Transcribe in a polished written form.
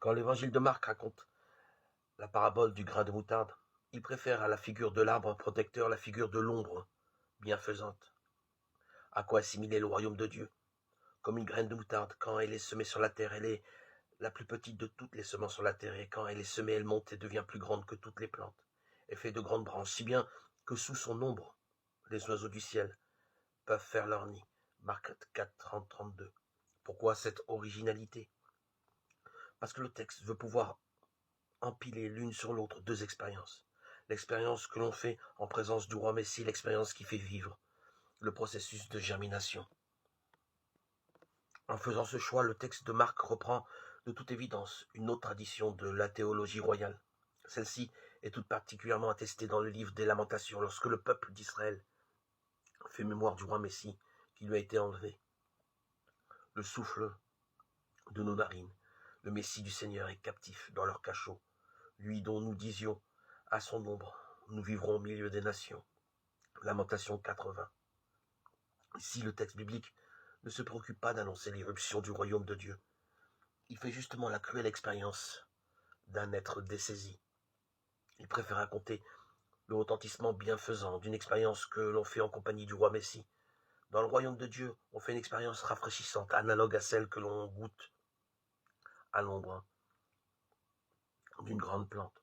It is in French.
Quand l'évangile de Marc raconte la parabole du grain de moutarde, il préfère à la figure de l'arbre protecteur la figure de l'ombre bienfaisante. À quoi assimiler le royaume de Dieu? Comme une graine de moutarde, quand elle est semée sur la terre, elle est la plus petite de toutes les semences sur la terre, et quand elle est semée, elle monte et devient plus grande que toutes les plantes. Elle fait de grandes branches, si bien que sous son ombre, les oiseaux du ciel peuvent faire leur nid. Marc 4, 30, 32. Pourquoi cette originalité? Parce que le texte veut pouvoir empiler l'une sur l'autre deux expériences. L'expérience que l'on fait en présence du roi Messie, l'expérience qui fait vivre le processus de germination. En faisant ce choix, le texte de Marc reprend de toute évidence une autre tradition de la théologie royale. Celle-ci est toute particulièrement attestée dans le livre des Lamentations, lorsque le peuple d'Israël fait mémoire du roi Messie qui lui a été enlevé. Le souffle de nos narines, le Messie du Seigneur est captif dans leur cachot, lui dont nous disions, à son ombre, nous vivrons au milieu des nations. Lamentation 80. Ici, le texte biblique ne se préoccupe pas d'annoncer l'irruption du royaume de Dieu. Il fait justement la cruelle expérience d'un être dessaisi. Il préfère raconter le retentissement bienfaisant d'une expérience que l'on fait en compagnie du roi Messie. Dans le royaume de Dieu, on fait une expérience rafraîchissante, analogue à celle que l'on goûte à l'ombre d'une grande plante.